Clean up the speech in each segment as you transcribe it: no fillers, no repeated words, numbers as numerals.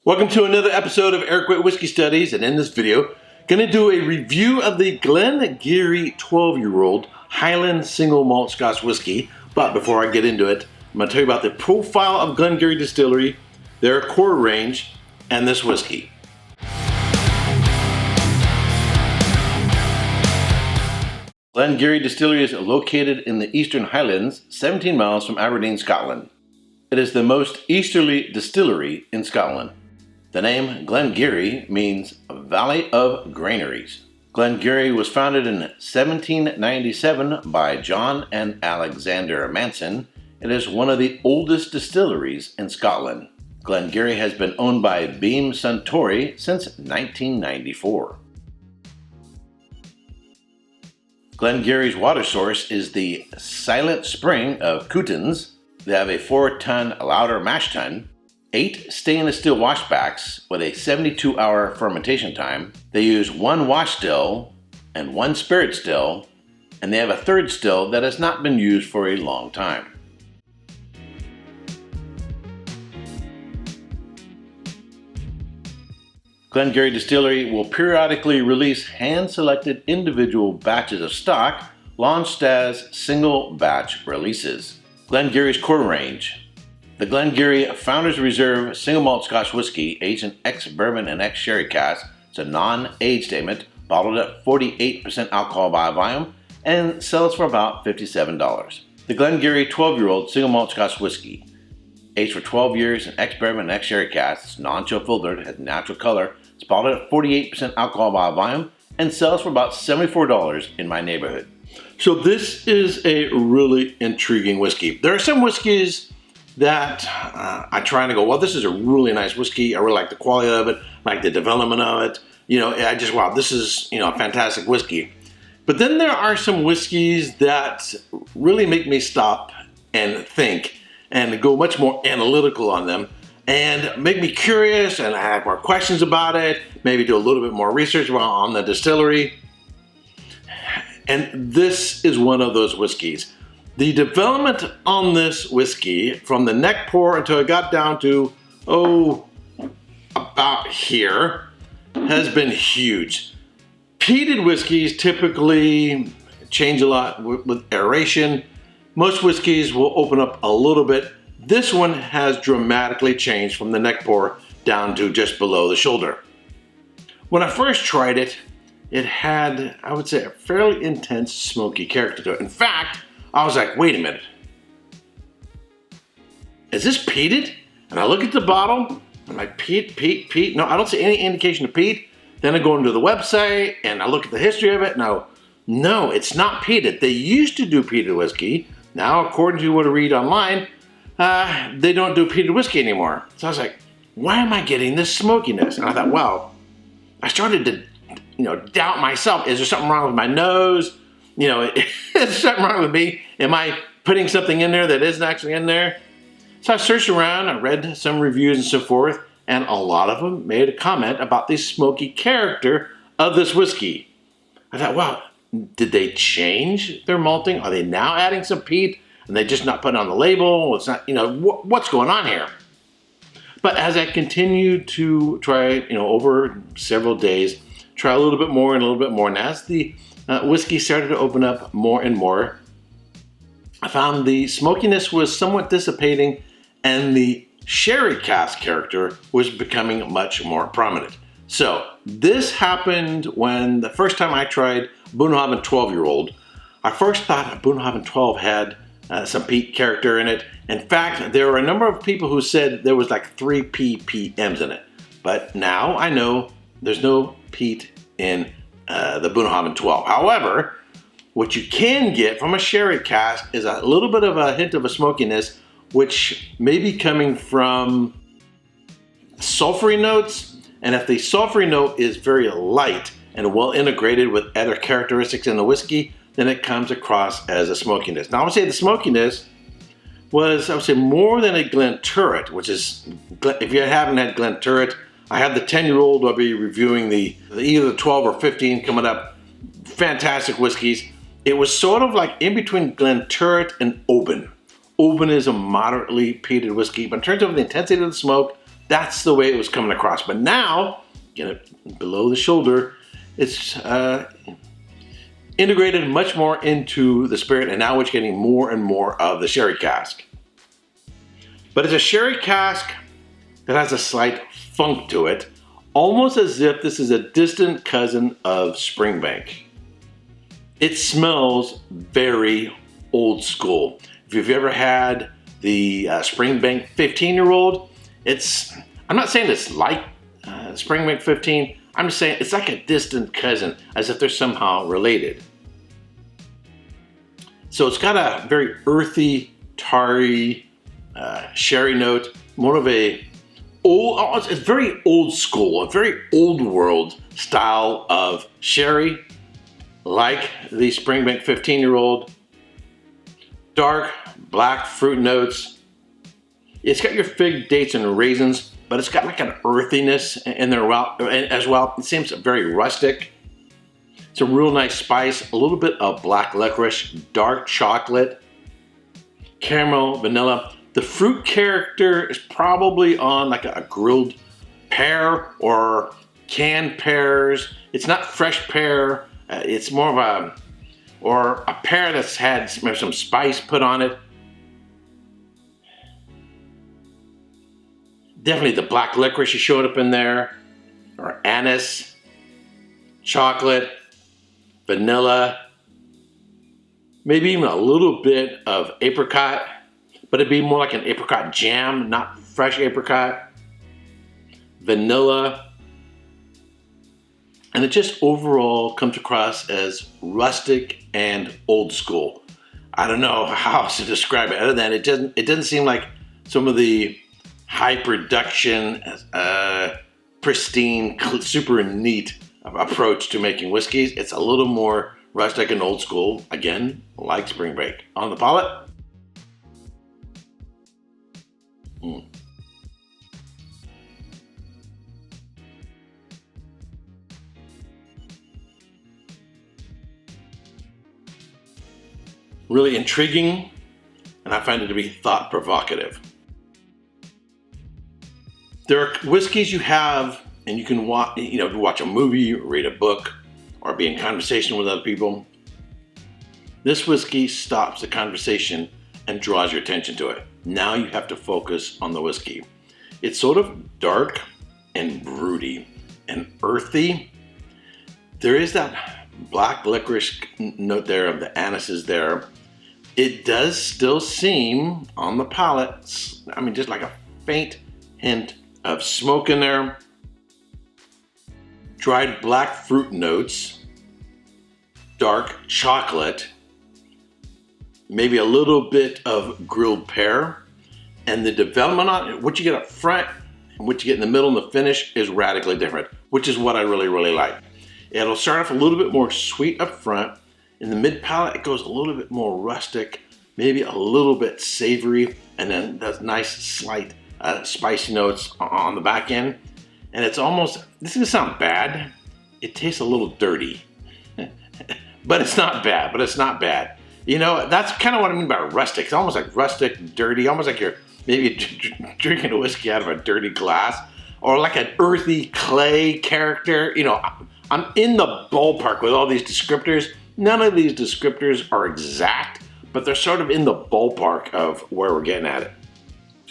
Welcome to another episode of Erik Wait Whiskey Studies, and in this video, going to do a review of the Glen Garioch 12-year-old Highland single malt Scotch whiskey. But before I get into it, I'm going to tell you about the profile of Glen Garioch Distillery, their core range, and this whiskey. Glen Garioch Distillery is located in the Eastern Highlands, 17 miles from Aberdeen, Scotland. It is the most easterly distillery in Scotland. The name Glen Garioch means Valley of Granaries. Glen Garioch was founded in 1797 by John and Alexander Manson. It is one of the oldest distilleries in Scotland. Glen Garioch has been owned by Beam Suntory since 1994. Glen Garioch's water source is the Silent Spring of Coutons. They have a 4-ton lauter mash tun, 8 stainless steel washbacks with a 72-hour fermentation time. They use 1 wash still and 1 spirit still, and they have a 3rd still that has not been used for a long time. Glen Garioch Distillery will periodically release hand-selected individual batches of stock launched as single batch releases. Glen Garioch's core range. The Glen Garioch Founders Reserve Single Malt Scotch Whisky, aged in ex-bourbon and ex-sherry casks. It's a non-age statement, bottled at 48% alcohol by volume, and sells for about $57. The Glen Garioch 12-year-old Single Malt Scotch Whisky, aged for 12 years in ex-bourbon and ex-sherry casks, non-chill filtered, has natural color. It's bottled at 48% alcohol by volume, and sells for about $74 in my neighborhood. So this is a really intriguing whiskey. There are some whiskeys that I try and go, well, this is a really nice whiskey. I really like the quality of it, like the development of it. Wow, this is, a fantastic whiskey. But then there are some whiskeys that really make me stop and think and go much more analytical on them and make me curious, and I have more questions about it, maybe do a little bit more research on the distillery. And this is one of those whiskeys. The development on this whiskey, from the neck pour until it got down to, about here, has been huge. Peated whiskeys typically change a lot with aeration. Most whiskeys will open up a little bit. This one has dramatically changed from the neck pour down to just below the shoulder. When I first tried it, it had, I would say, a fairly intense smoky character to it. In fact, I was like, wait a minute. Is this peated? And I look at the bottle, I'm like, peat. No, I don't see any indication of peat. Then I go into the website and I look at the history of it. No, it's not peated. They used to do peated whiskey. Now, according to what I read online, they don't do peated whiskey anymore. So I was like, why am I getting this smokiness? And I thought, well, I started to doubt myself. Is there something wrong with my nose? Is there something wrong with me? Am I putting something in there that isn't actually in there? So I searched around, I read some reviews and so forth, and a lot of them made a comment about the smoky character of this whiskey. I thought, wow, did they change their malting? Are they now adding some peat and they just not put it on the label? It's not, what's going on here? But as I continued to try, over several days, try a little bit more and a little bit more, and as the whiskey started to open up more and more, I found the smokiness was somewhat dissipating and the sherry cask character was becoming much more prominent. So this happened when the first time I tried Bunnahabhain 12-year-old. I first thought Bunnahabhain 12 had some peat character in it. In fact, there were a number of people who said there was like 3 ppms in it. But now I know there's no peat in the Bunnahabhain 12. However, what you can get from a sherry cask is a little bit of a hint of a smokiness, which may be coming from sulfury notes. And if the sulfury note is very light and well integrated with other characteristics in the whiskey, then it comes across as a smokiness. Now I would say the smokiness was, I would say, more than a Glenturret, which is, if you haven't had Glenturret, I have the 10-year-old. I'll be reviewing either the 12 or 15 coming up. Fantastic whiskeys. It was sort of like in between Glenturret and Oban. Oban is a moderately peated whiskey, but in terms of the intensity of the smoke, That's the way it was coming across. But now, get it below the shoulder, it's integrated much more into the spirit, and now it's getting more and more of the sherry cask. But it's a sherry cask that has a slight funk to it, almost as if this is a distant cousin of Springbank. It smells very old school. If you've ever had the Springbank 15-year-old, I'm not saying it's like Springbank 15, I'm just saying it's like a distant cousin, as if they're somehow related. So it's got a very earthy, tarry, sherry note, more of it's very old school, a very old world style of sherry, like the Springbank 15-year-old. Dark, black fruit notes. It's got your fig, dates, and raisins, but it's got like an earthiness in there as well. It seems very rustic. It's a real nice spice, a little bit of black licorice, dark chocolate, caramel, vanilla. The fruit character is probably on like a grilled pear or canned pears. It's not fresh pear. It's more of a pear that's had some spice put on it. Definitely the black licorice showed up in there, or anise, chocolate, vanilla, maybe even a little bit of apricot, but it'd be more like an apricot jam, not fresh apricot, vanilla, and it just overall comes across as rustic and old school. I don't know how else to describe it other than it doesn't seem like some of the high production, pristine, super neat approach to making whiskeys. It's a little more rustic and old school, again, like Springbank. On the palate. Really intriguing, and I find it to be thought provocative. There are whiskeys you have, and you can watch a movie, read a book, or be in conversation with other people. This whiskey stops the conversation and draws your attention to it. Now you have to focus on the whiskey. It's sort of dark and broody and earthy. There is that black licorice note there of the anise is there. It does still seem on the palate, just like a faint hint of smoke in there. Dried black fruit notes, dark chocolate, maybe a little bit of grilled pear, and the development on it, what you get up front and what you get in the middle and the finish is radically different, which is what I really, really like. It'll start off a little bit more sweet up front. In the mid palate, it goes a little bit more rustic, maybe a little bit savory, and then those nice slight spicy notes on the back end. And it's almost, this is gonna sound bad, it tastes a little dirty. But it's not bad, You know, that's kind of what I mean by rustic. It's almost like rustic, dirty, almost like you're maybe drinking a whiskey out of a dirty glass, or like an earthy clay character. You know, I'm in the ballpark with all these descriptors. None of these descriptors are exact, but they're sort of in the ballpark of where we're getting at it,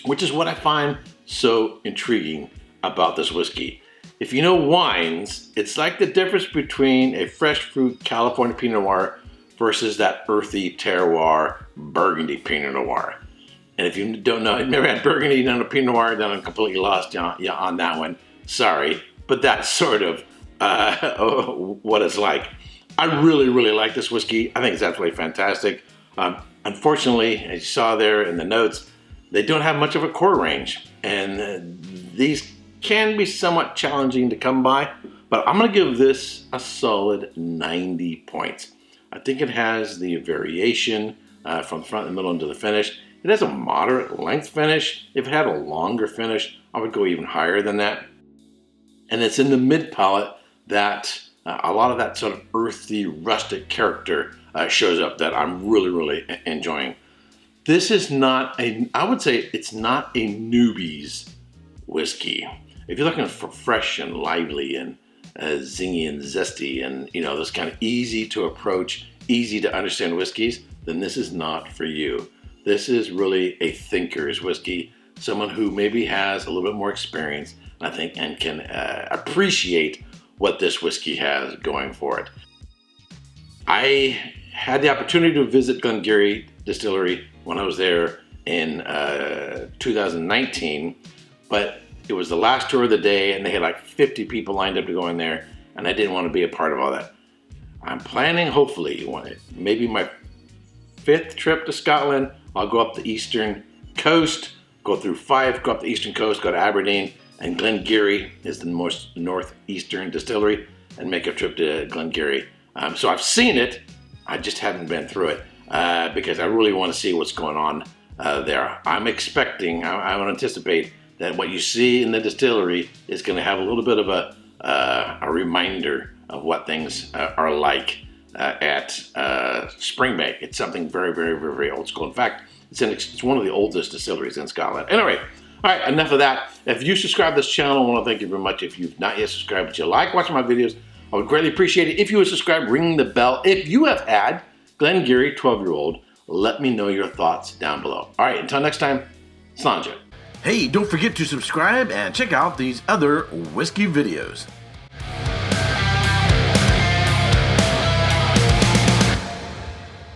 which is what I find so intriguing about this whiskey. If you know wines, it's like the difference between a fresh fruit California Pinot Noir versus that earthy terroir Burgundy Pinot Noir. And if you don't know, I've never had Burgundy, done a Pinot Noir, then I'm completely lost on that one. Sorry, but that's sort of what it's like. I really, really like this whiskey. I think it's absolutely fantastic. Unfortunately, as you saw there in the notes, they don't have much of a core range, and these can be somewhat challenging to come by, but I'm going to give this a solid 90 points. I think it has the variation from the front, the middle, into the finish. It has a moderate length finish. If it had a longer finish, I would go even higher than that. And it's in the mid palate that a lot of that sort of earthy, rustic character shows up that I'm really, really enjoying. This is not I would say it's not a newbie's whiskey. If you're looking for fresh and lively and zingy and zesty and, you know, those kind of easy to approach, easy to understand whiskeys, then this is not for you. This is really a thinker's whiskey, someone who maybe has a little bit more experience, I think, and can appreciate what this whiskey has going for it. I had the opportunity to visit Glen Garioch Distillery when I was there in 2019, but it was the last tour of the day and they had like 50 people lined up to go in there, and I didn't want to be a part of all that. I'm planning, hopefully, maybe my 5th trip to Scotland. I'll go up the eastern coast, go through Fife, go up the eastern coast, go to Aberdeen, and Glen Garioch is the most northeastern distillery, and make a trip to Glen Garioch. So I've seen it, I just haven't been through it because I really want to see what's going on there. I'm expecting, I would anticipate that what you see in the distillery is going to have a little bit of a reminder of what things are like at Springbank. It's something very, very, very, very old school. In fact, it's one of the oldest distilleries in Scotland. Anyway, all right, enough of that. If you subscribe to this channel, I want to thank you very much. If you've not yet subscribed, but you like watching my videos, I would greatly appreciate it if you would subscribe, ring the bell. If you have had Glen Garioch 12-year-old, let me know your thoughts down below. All right, until next time, Slàinte. Hey, don't forget to subscribe and check out these other whiskey videos.